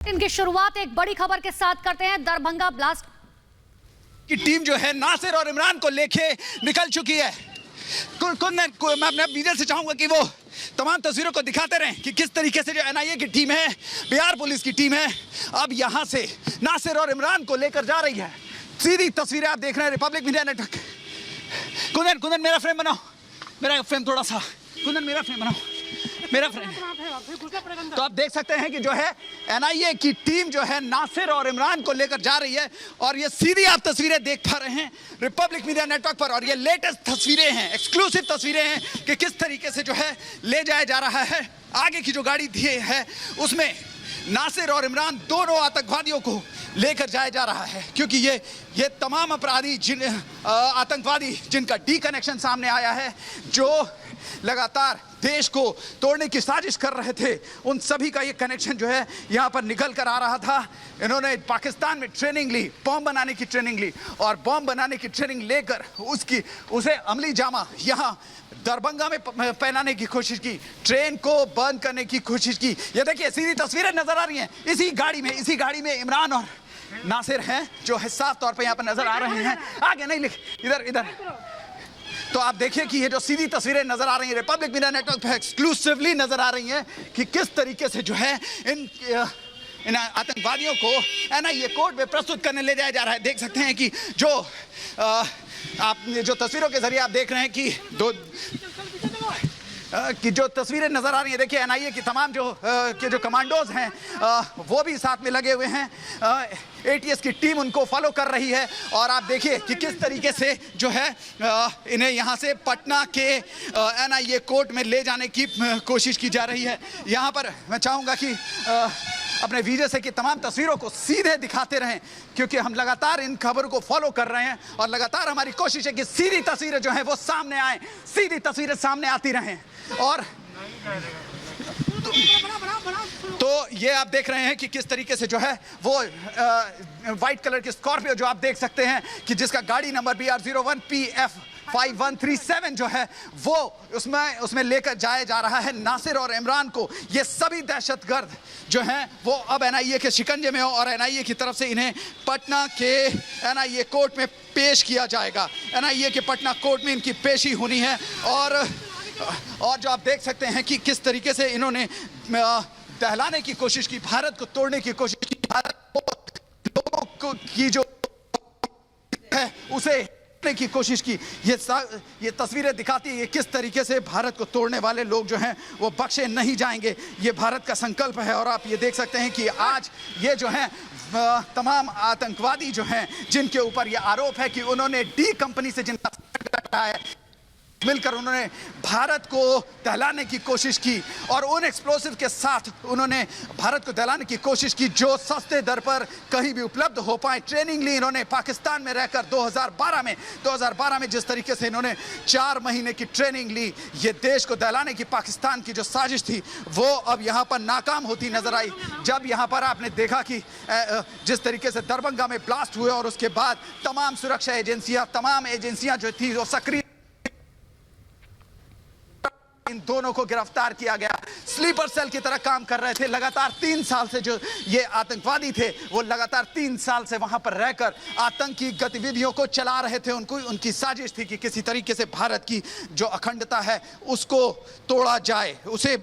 इनकी शुरुआत एक बड़ी खबर के साथ करते हैं। दरभंगा ब्लास्ट की टीम जो है नासिर और इमरान को लेके निकल चुकी है। मैं अपने वीडियो से चाहूंगा कि वो तमाम तस्वीरों को दिखाते रहें कि किस तरीके से जो एनआईए की टीम है, बिहार पुलिस की टीम है, अब यहां से नासिर और इमरान को लेकर जा रही है। सीधी तस्वीरें आप देख रहे हैं रिपब्लिक मीडिया नेटवर्क। कुंदन मेरा फ्रेम बनाओ, मेरा फ्रेम थोड़ा सा, कुंदन मेरा फ्रेम बनाओ, मेरा फ्रेम। तो आप देख सकते हैं कि जो है एनआईए की टीम जो है नासिर और इमरान को लेकर जा रही है और ये सीधी आप तस्वीरें देख पा रहे हैं रिपब्लिक मीडिया नेटवर्क पर। और ये लेटेस्ट तस्वीरें हैं, एक्सक्लूसिव तस्वीरें हैं कि किस तरीके से जो है ले जाया जा रहा है। आगे की जो गाड़ी दी है उसमें नासिर और इमरान दोनों आतंकवादियों को लेकर जाया जा रहा है, क्योंकि ये तमाम अपराधी आतंकवादी जिनका डी कनेक्शन सामने आया है, जो लगातार देश को तोड़ने की साजिश कर रहे थे, उन सभी का ये कनेक्शन जो है यहाँ पर निकल कर आ रहा था। इन्होंने पाकिस्तान में ट्रेनिंग ली, बॉम्ब बनाने की ट्रेनिंग ली और बॉम्ब बनाने की ट्रेनिंग लेकर उसे अमली जामा यहाँ दरभंगा में पहनाने की कोशिश की, ट्रेन को बंद करने की कोशिश की। ये देखिए सीधी तस्वीरें नजर आ रही हैं। इसी गाड़ी में इमरान और नासिर हैं जो है साफ तौर पे यहाँ पर नजर आ रहे हैं। आगे नहीं लिख, इधर। तो आप देखिए कि ये जो सीधी तस्वीरें नजर आ रही हैं रिपब्लिक मीडिया नेटवर्क पे एक्सक्लूसिवली नजर आ रही हैं कि किस तरीके से जो है इन आतंकवादियों को एनआईए कोर्ट में प्रस्तुत करने ले जाया जा रहा है। देख सकते हैं कि आप जो तस्वीरों के जरिए आप देख रहे हैं कि जो तस्वीरें नजर आ रही है, देखिए एनआईए की तमाम जो कमांडोज हैं वो भी साथ में लगे हुए हैं। एटीएस की टीम उनको फॉलो कर रही है और आप देखिए कि किस तरीके से जो है इन्हें यहाँ से पटना के एनआईए कोर्ट में ले जाने की कोशिश की जा रही है। यहाँ पर मैं चाहूँगा कि अपने वीडियो से कि तमाम तस्वीरों को सीधे दिखाते रहें, क्योंकि हम लगातार इन खबरों को फॉलो कर रहे हैं और लगातार हमारी कोशिश है कि सीधी तस्वीरें जो हैं वो सामने आए, सीधी तस्वीरें सामने आती रहें। और तो ये आप देख रहे हैं कि किस तरीके से जो है वो व्हाइट कलर की स्कॉर्पियो जो आप देख सकते हैं कि जिसका गाड़ी नंबर BR01PF 5137 जो है वो उसमें लेकर जाया जा रहा है नासिर और इमरान को। ये सभी दहशतगर्द जो हैं वो अब एनआईए के शिकंजे में हो और एनआईए की तरफ से इन्हें पटना के एनआईए कोर्ट में पेश किया जाएगा। एनआईए के पटना कोर्ट में इनकी पेशी होनी है। और जो आप देख सकते हैं कि किस तरीके से इन्होंने दहलाने की कोशिश की, भारत को तोड़ने की कोशिश की, भारत को लोगों को की जो है उसे की कोशिश की। ये तस्वीरें दिखाती है किस तरीके से भारत को तोड़ने वाले लोग जो हैं वो बख्शे नहीं जाएंगे। ये भारत का संकल्प है। और आप ये देख सकते हैं कि आज ये जो हैं तमाम आतंकवादी जो हैं जिनके ऊपर ये आरोप है कि उन्होंने डी कंपनी से जिनका रखा है मिलकर उन्होंने भारत को दहलाने की कोशिश की और उन एक्सप्लोसिव के साथ उन्होंने भारत को दहलाने की कोशिश की जो सस्ते दर पर कहीं भी उपलब्ध हो पाए। ट्रेनिंग ली इन्होंने पाकिस्तान में रहकर 2012 में जिस तरीके से इन्होंने 4 महीने की ट्रेनिंग ली, ये देश को दहलाने की पाकिस्तान की जो साजिश थी वो अब यहाँ पर नाकाम होती नजर आई। जब यहाँ पर आपने देखा कि जिस तरीके से दरभंगा में ब्लास्ट हुए और उसके बाद तमाम सुरक्षा एजेंसियां जो थी वो सक्रिय, इन दोनों को गिरफ्तार किया गया। स्लीपर सेल की तरह काम कर रहे थे। लगातार 3 साल से जो ये आतंकवादी थे वो लगातार 3 साल से वहां पर रहकर आतंकी गतिविधियों को चला रहे थे। उनकी साजिश थी कि किसी तरीके से भारत की जो अखंडता है उसको तोड़ा जाए, उसे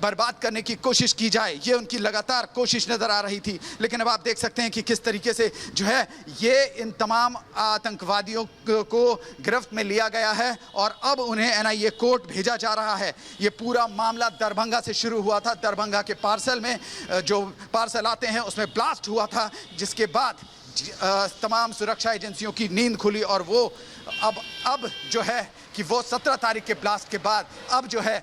बर्बाद करने की कोशिश की जाए। ये उनकी लगातार कोशिश नजर आ रही थी। लेकिन अब आप देख सकते हैं कि किस तरीके से जो है ये इन तमाम आतंकवादियों को गिरफ्त में लिया गया है और अब उन्हें एनआईए कोर्ट भेजा जा रहा है। ये पूरा मामला दरभंगा से शुरू हुआ था। दरभंगा के पार्सल में जो पार्सल आते हैं उसमें ब्लास्ट हुआ था, जिसके बाद तमाम सुरक्षा एजेंसियों की नींद खुली और वो अब जो है कि वो 17 तारीख के ब्लास्ट के बाद अब जो है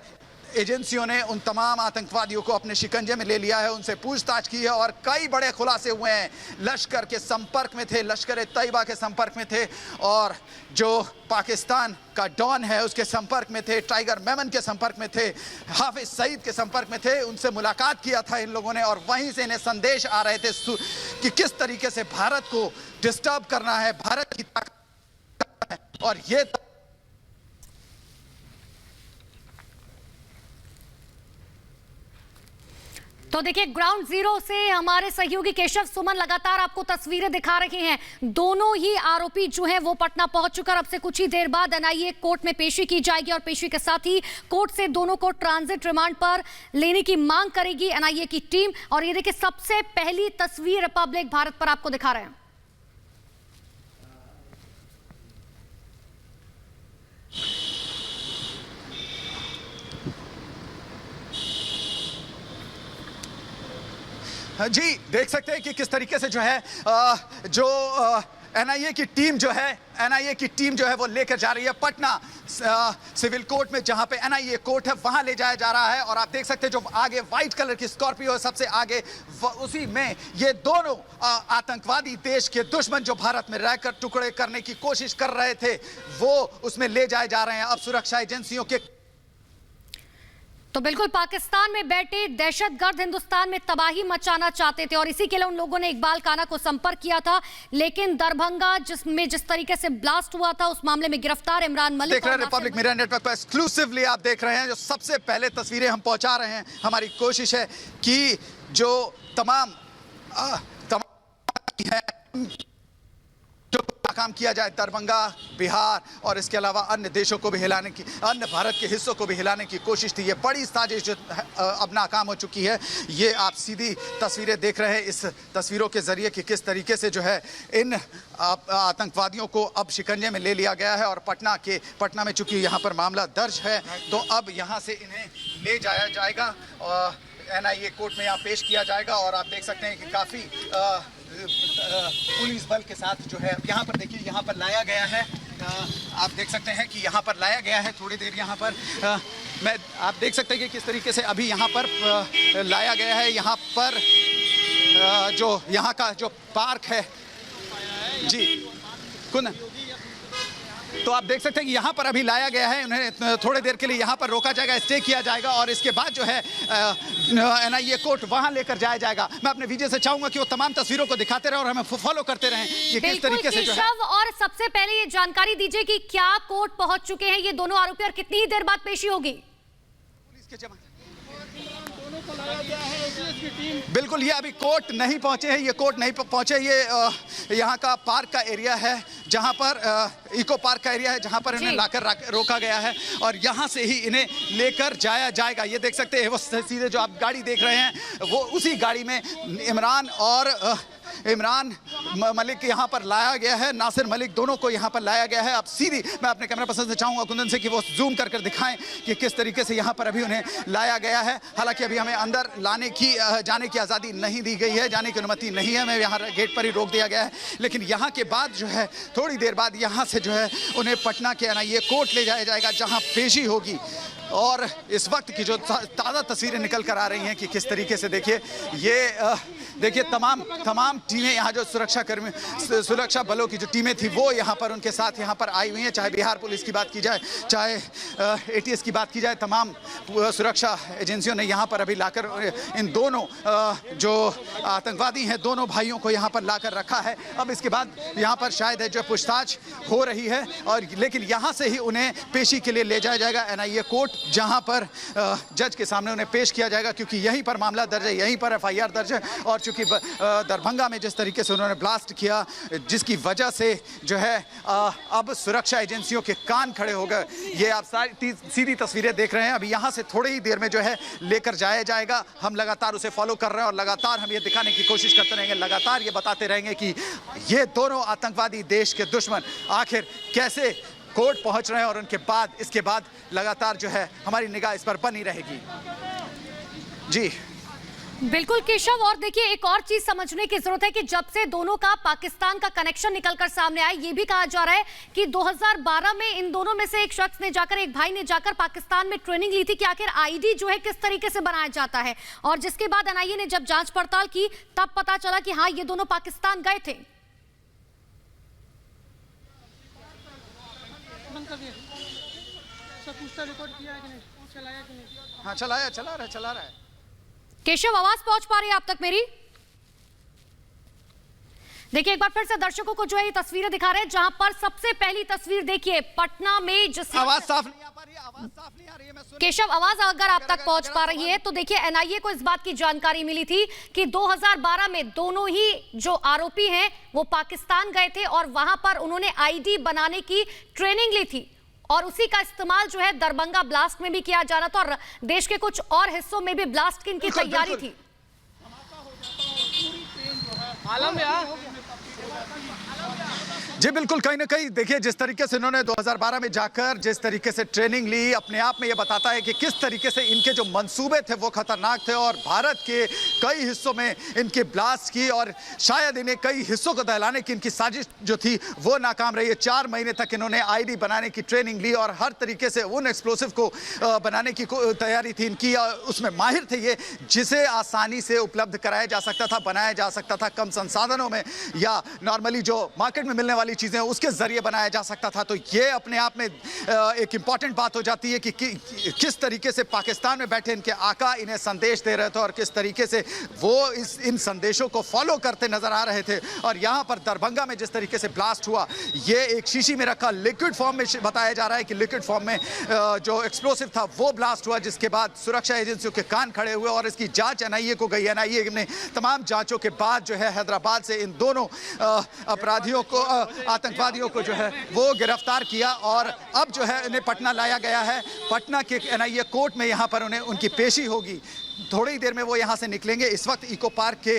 एजेंसियों ने उन तमाम आतंकवादियों को अपने शिकंजे में ले लिया है, उनसे पूछताछ की है और कई बड़े खुलासे हुए हैं। लश्कर के संपर्क में थे, लश्कर तैयबा के संपर्क में थे और जो पाकिस्तान का डॉन है उसके संपर्क में थे, टाइगर मेमन के संपर्क में थे, हाफिज सईद के संपर्क में थे। उनसे मुलाकात किया था इन लोगों ने और वहीं से इन्हें संदेश आ रहे थे कि किस तरीके से भारत को डिस्टर्ब करना है, भारत की ताकत है। और ये तो देखिए, ग्राउंड जीरो से हमारे सहयोगी केशव सुमन लगातार आपको तस्वीरें दिखा रहे हैं। दोनों ही आरोपी जो हैं वो पटना पहुंच चुकर अब से कुछ ही देर बाद एनआईए कोर्ट में पेशी की जाएगी और पेशी के साथ ही कोर्ट से दोनों को ट्रांजिट रिमांड पर लेने की मांग करेगी एनआईए की टीम। और ये देखिए, सबसे पहली तस्वीर रिपब्लिक भारत पर आपको दिखा रहे हैं। जी, देख सकते हैं कि किस तरीके से जो है एनआईए की टीम जो है वो लेकर जा रही है पटना सिविल कोर्ट में, जहां पे एनआईए कोर्ट है वहां ले जाया जा रहा है। और आप देख सकते हैं जो आगे व्हाइट कलर की स्कॉर्पियो है सबसे आगे, उसी में ये दोनों आतंकवादी, देश के दुश्मन जो भारत में रहकर टुकड़े करने की कोशिश कर रहे थे, वो उसमें ले जाए जा रहे हैं। अब सुरक्षा एजेंसियों के तो बिल्कुल पाकिस्तान में बैठे दहशतगर्द हिंदुस्तान में तबाही मचाना चाहते थे और इसी के लिए उन लोगों ने इकबाल काना को संपर्क किया था। लेकिन दरभंगा जिसमें जिस तरीके से ब्लास्ट हुआ था, उस मामले में गिरफ्तार इमरान मलिक देख रहे हैं रिपब्लिक मीडिया नेटवर्क पर एक्सक्लूसिवली आप देख रहे हैं जो सबसे पहले तस्वीरें हम पहुंचा रहे हैं। हमारी कोशिश है कि जो तमाम है जो काम किया जाए दरभंगा, बिहार और इसके अलावा अन्य देशों को भी हिलाने की, अन्य भारत के हिस्सों को भी हिलाने की कोशिश थी। ये बड़ी साजिश जो अब नाकाम हो चुकी है। ये आप सीधी तस्वीरें देख रहे हैं इस तस्वीरों के जरिए कि किस तरीके से जो है इन आतंकवादियों को अब शिकंजे में ले लिया गया है। और पटना में चूंकि यहाँ पर मामला दर्ज है तो अब यहाँ से इन्हें ले जाया जाएगा और एनआईए कोर्ट में यहाँ पेश किया जाएगा। और आप देख सकते हैं कि काफ़ी पुलिस बल के साथ जो है यहाँ पर देखिए, यहाँ पर लाया गया है। आप देख सकते हैं कि यहाँ पर लाया गया है। थोड़ी देर यहाँ पर आप देख सकते हैं कि किस तरीके से अभी यहाँ पर लाया गया है। यहाँ पर जो यहाँ का जो पार्क है जी कुन, तो आप देख सकते हैं कि यहाँ पर अभी लाया गया है। उन्हें थोड़ी देर के लिए यहाँ पर रोका जाएगा, स्टे किया जाएगा और इसके बाद जो है एनआईए कोर्ट वहाँ लेकर जाया जाएगा। मैं अपने विजय से चाहूंगा कि वो तमाम तस्वीरों को दिखाते रहे और हमें फॉलो करते रहें कि किस तरीके से जो है। और सबसे पहले ये जानकारी दीजिए कि क्या कोर्ट पहुंच चुके हैं ये दोनों आरोपी और कितनी ही देर बाद पेशी होगी? पुलिस के जवान बिल्कुल ये अभी कोर्ट नहीं पहुंचे हैं, ये कोर्ट नहीं पहुंचे। ये यहाँ का पार्क का एरिया है जहाँ पर इको पार्क का एरिया है जहाँ पर इन्हें लाकर रोका गया है और यहाँ से ही इन्हें लेकर जाया जाएगा। ये देख सकते हैं वो सीधे जो आप गाड़ी देख रहे हैं वो उसी गाड़ी में इमरान मलिक यहाँ पर लाया गया है, नासिर मलिक दोनों को यहाँ पर लाया गया है। अब सीधी मैं अपने कैमरा पर्सन से चाहूँगा कुंदन से कि वो जूम कर दिखाएं कि किस तरीके से यहाँ पर अभी उन्हें लाया गया है। हालांकि अभी हमें अंदर जाने की आज़ादी नहीं दी गई है, जाने की अनुमति नहीं है, हमें यहाँ गेट पर ही रोक दिया गया है। लेकिन यहाँ के बाद जो है थोड़ी देर बाद यहाँ से जो है उन्हें पटना के एनआईए कोर्ट ले जाया जाएगा जहाँ पेशी होगी। और इस वक्त की जो ताज़ा तस्वीरें निकल कर आ रही हैं कि किस तरीके से देखिए तमाम टीमें यहाँ जो सुरक्षा बलों की जो टीमें थी वो यहाँ पर उनके साथ यहाँ पर आई हुई हैं। चाहे बिहार पुलिस की बात की जाए, चाहे एटीएस की बात की जाए, तमाम सुरक्षा एजेंसियों ने यहाँ पर अभी लाकर इन दोनों जो आतंकवादी हैं दोनों भाइयों को यहाँ पर लाकर रखा है। अब इसके बाद यहाँ पर शायद है जो पूछताछ हो रही है और लेकिन यहाँ से ही उन्हें पेशी के लिए ले जाया जाएगा एनआईए कोर्ट, जहां पर जज के सामने उन्हें पेश किया जाएगा क्योंकि यहीं पर मामला दर्ज है, यहीं पर एफआईआर दर्ज है। और चूंकि दरभंगा में जिस तरीके से उन्होंने ब्लास्ट किया जिसकी वजह से जो है अब सुरक्षा एजेंसियों के कान खड़े हो गए। ये आप सीधी तस्वीरें देख रहे हैं। अभी यहाँ से थोड़ी ही देर में जो है लेकर जाया जाएगा। हम लगातार उसे फॉलो कर रहे हैं और लगातार हम ये दिखाने की कोशिश करते रहेंगे, लगातार ये बताते रहेंगे कि ये दोनों आतंकवादी, देश के दुश्मन आखिर कैसे कोर्ट पहुंच रहे हैं। और इसके बाद लगातार जो है हमारी निगाह इस पर बनी रहेगी। जी बिल्कुल केशव, और देखिए एक और चीज समझने की जरूरत है कि जब से दोनों का पाकिस्तान का कनेक्शन निकलकर सामने आया, ये भी कहा जा रहा है कि 2012 में इन दोनों में से एक शख्स ने जाकर, एक भाई ने जाकर पाकिस्तान में ट्रेनिंग ली थी कि आखिर आईडी जो है किस तरीके से बनाया जाता है। और जिसके बाद एनआईए ने जब जांच पड़ताल की तब पता चला कि हाँ, ये दोनों पाकिस्तान गए थे। हाँ, चला रहा है। केशव, आवाज पहुंच पा रही है आप तक मेरी? देखिए एक बार फिर से दर्शकों को जो है ये तस्वीरें दिखा रहे हैं, जहां पर सबसे पहली तस्वीर देखिए पटना में जिस आवाज साफ नहीं आ पा रही है, आवाज साफ नहीं आ रही है। मैं केशव, आवाज अगर आप तक पहुंच पा रही है तो देखिए एनआईए को इस बात की जानकारी मिली थी कि 2012 में दोनों ही जो आरोपी हैं वो पाकिस्तान गए थे और वहां पर उन्होंने आईडी बनाने की ट्रेनिंग ली थी और उसी का इस्तेमाल जो है दरभंगा ब्लास्ट में भी किया जा रहा था और देश के कुछ और हिस्सों में भी ब्लास्ट की इनकी तैयारी थी। जी बिल्कुल, कहीं ना कहीं देखिए जिस तरीके से इन्होंने 2012 में जाकर जिस तरीके से ट्रेनिंग ली, अपने आप में ये बताता है कि किस तरीके से इनके जो मंसूबे थे वो खतरनाक थे और भारत के कई हिस्सों में इनकी ब्लास्ट की और शायद इन्हें कई हिस्सों को दहलाने की इनकी साजिश जो थी वो नाकाम रही है। 4 महीने तक इन्होंने आईडी बनाने की ट्रेनिंग ली और हर तरीके से उन एक्सप्लोसिव को बनाने की तैयारी थी इनकी, उसमें माहिर थे ये, जिसे आसानी से उपलब्ध कराया जा सकता था, बनाया जा सकता था कम संसाधनों में या नॉर्मली जो मार्केट में मिलने वाली चीजें उसके जरिए बनाया जा सकता था। तो ये अपने आप में एक इंपॉर्टेंट बात हो जाती है कि किस तरीके से पाकिस्तान में बैठे इनके आका इन्हें संदेश दे रहे थे और किस तरीके से वो इन संदेशों को फॉलो करते नजर आ रहे थे। और यहाँ पर दरभंगा में जिस तरीके से ब्लास्ट हुआ, ये एक शीशी में रखा लिक्विड फॉर्म में बताया जा रहा है कि लिक्विड फॉर्म में जो एक्सप्लोसिव था वो ब्लास्ट हुआ, जिसके बाद सुरक्षा एजेंसियों के कान खड़े हुए और इसकी जांच एनआईए को गई। एनआईए ने तमाम जांचों के बाद जो है हैदराबाद से इन दोनों अपराधियों को, आतंकवादियों को जो है वो गिरफ्तार किया और अब जो है इन्हें पटना लाया गया है। पटना के एनआईए कोर्ट में यहाँ पर उनकी पेशी होगी। थोड़ी ही देर में वो यहाँ से निकलेंगे। इस वक्त इको पार्क के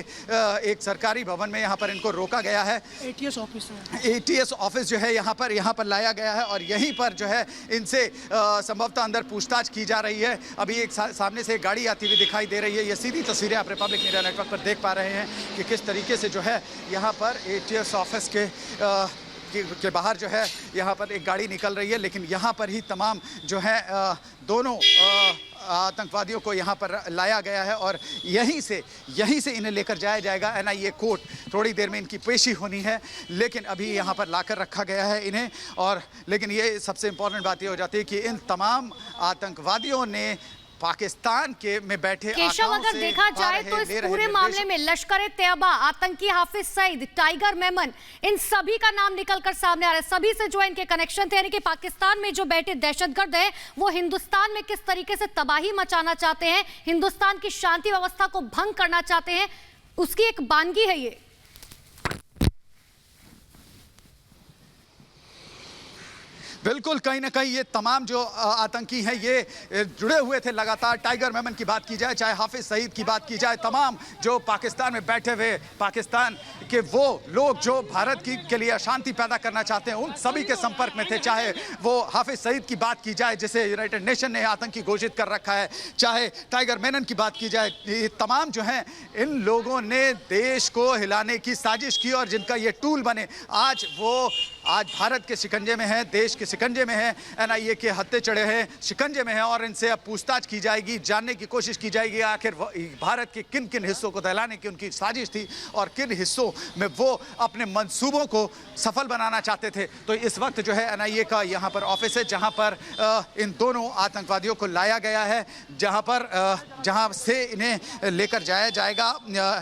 एक सरकारी भवन में यहाँ पर इनको रोका गया है। एटीएस ऑफिस जो है यहाँ पर लाया गया है और यहीं पर जो है इनसे संभवतः अंदर पूछताछ की जा रही है। अभी एक सामने से एक गाड़ी आती हुई दिखाई दे रही है। ये सीधी तस्वीरें आप रिपब्लिक मीडिया नेटवर्क पर देख पा रहे हैं कि किस तरीके से जो है यहाँ पर एटीएस ऑफिस के बाहर जो है यहाँ पर एक गाड़ी निकल रही है, लेकिन यहाँ पर ही तमाम जो है दोनों आतंकवादियों को यहाँ पर लाया गया है और यहीं से इन्हें लेकर जाया जाएगा एनआईए कोर्ट। थोड़ी देर में इनकी पेशी होनी है, लेकिन अभी यहाँ पर लाकर रखा गया है इन्हें। और लेकिन ये सबसे इम्पोर्टेंट बात ये हो जाती है कि इन तमाम आतंकवादियों ने पाकिस्तान में बैठे केशव, अगर देखा जाए तो इस पूरे मामले में लश्कर ए तैयबा, आतंकी हाफिज सईद, टाइगर मेमन, इन सभी का नाम निकलकर सामने आ रहा है। सभी से जो इनके कनेक्शन थे, यानी कि पाकिस्तान में जो बैठे दहशतगर्द हैं वो हिंदुस्तान में किस तरीके से तबाही मचाना चाहते हैं, हिंदुस्तान की शांति व्यवस्था को भंग करना चाहते हैं, उसकी एक बानगी है ये। बिल्कुल, कहीं ना कहीं ये तमाम जो आतंकी हैं ये जुड़े हुए थे लगातार। टाइगर मेमन की बात की जाए, चाहे हाफिज सईद की बात की जाए, तमाम जो पाकिस्तान में बैठे हुए पाकिस्तान के वो लोग जो भारत के लिए अशांति पैदा करना चाहते हैं, उन सभी के संपर्क में थे। चाहे वो हाफिज सईद की बात की जाए जिसे यूनाइटेड नेशन ने आतंकी घोषित कर रखा है, चाहे टाइगर मेमन की बात की जाए, ये तमाम जो हैं इन लोगों ने देश को हिलाने की साजिश की और जिनका ये टूल बने आज भारत के शिकंजे में है, देश के शिकंजे में है, एनआईए के हत्थे चढ़े हैं, शिकंजे में है और इनसे अब पूछताछ की जाएगी, जानने की कोशिश की जाएगी आखिर भारत के किन किन हिस्सों को दहलाने की उनकी साजिश थी और किन हिस्सों में वो अपने मंसूबों को सफल बनाना चाहते थे। तो इस वक्त जो है एनआईए का यहाँ पर ऑफिस है जहाँ पर इन दोनों आतंकवादियों को लाया गया है, जहाँ से इन्हें लेकर जाया जाएगा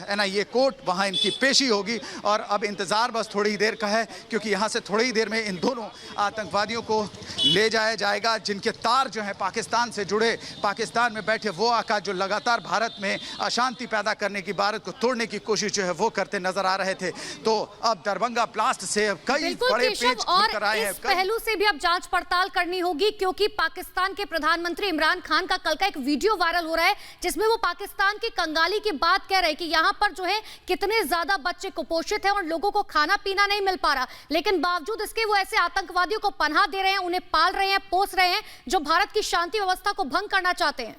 एनआईए कोर्ट, वहाँ इनकी पेशी होगी और अब इंतज़ार बस थोड़ी देर का है, क्योंकि यहाँ से थोड़ी देर में इन दोनों आतंकवादियों को ले जाया जाएगा जिनके तार जो है पाकिस्तान से जुड़े, पाकिस्तान में बैठे वो आका जो लगातार भारत में अशांति पैदा करने की, भारत को तोड़ने की कोशिश जो है वो करते नजर आ रहे थे। तो अब दरभंगा ब्लास्ट से कई बड़े पेच निकल आए हैं। इस पहलू से भी अब जांच पड़ताल करनी होगी, क्योंकि पाकिस्तान के प्रधानमंत्री इमरान खान का कल का एक वीडियो वायरल हो रहा है जिसमें वो पाकिस्तान की कंगाली की बात कह रहे हैं कि यहाँ पर जो है कितने ज्यादा बच्चे कुपोषित हैं और लोगों को खाना पीना नहीं मिल पा रहा, लेकिन बावजूद इसके वो ऐसे आतंकवादियों को पनाह दे रहे हैं, उन्हें पाल रहे हैं, पोस रहे हैं, जो भारत की शांति व्यवस्था को भंग करना चाहते हैं।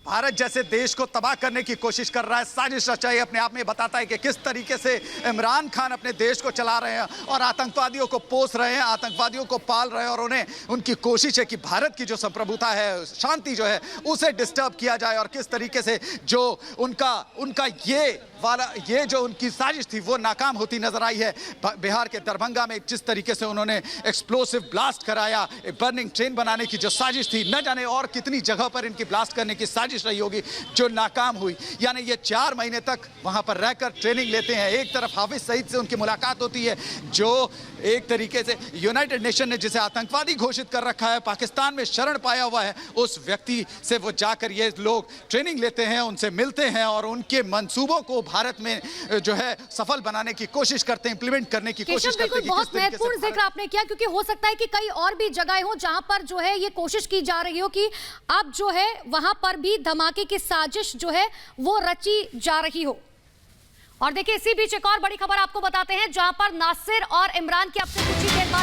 भारत जैसे देश को तबाह करने की कोशिश कर रहा है, साजिश रचाई, अपने आप में बताता है कि किस तरीके से इमरान खान अपने देश को चला रहे हैं और आतंकवादियों को पोस रहे हैं, आतंकवादियों को पाल रहे हैं और उन्हें उनकी कोशिश है कि भारत की जो संप्रभुता है, शांति जो है उसे डिस्टर्ब किया जाए और किस तरीके से जो उनका ये वाला ये जो उनकी साजिश थी वो नाकाम होती नजर आई है। बिहार के दरभंगा में जिस तरीके से उन्होंने एक्सप्लोसिव ब्लास्ट कराया, बर्निंग ट्रेन बनाने की जो साजिश थी, न जाने और कितनी जगह पर इनकी ब्लास्ट करने की साजिश रही होगी जो नाकाम हुई। यानी ये 4 महीने तक वहां पर रहकर ट्रेनिंग लेते हैं। एक तरफ हाफिज सईद से उनकी मुलाकात होती है जो एक तरीके से यूनाइटेड नेशन ने जिसे आतंकवादी घोषित कर रखा है, पाकिस्तान में शरण पाया हुआ है, उस व्यक्ति से वो जाकर ये लोग ट्रेनिंग लेते हैं, उनसे मिलते हैं और उनके मंसूबों को भारत में जो है सफल बनाने की कोशिश करते हैं, इंप्लीमेंट करने की कोशिश करते हैं। बहुत महत्वपूर्ण जिक्र आपने किया, क्योंकि हो सकता है कि कई और भी जगह हो जहां पर जो है ये कोशिश की जा रही हो कि अब जो है वहां पर भी धमाके की साजिश जो है वो रची जा रही हो। और देखिए इसी बीच एक और बड़ी खबर आपको बताते हैं, जहां पर नासिर और इमरान की अब से कुछ ही देर बाद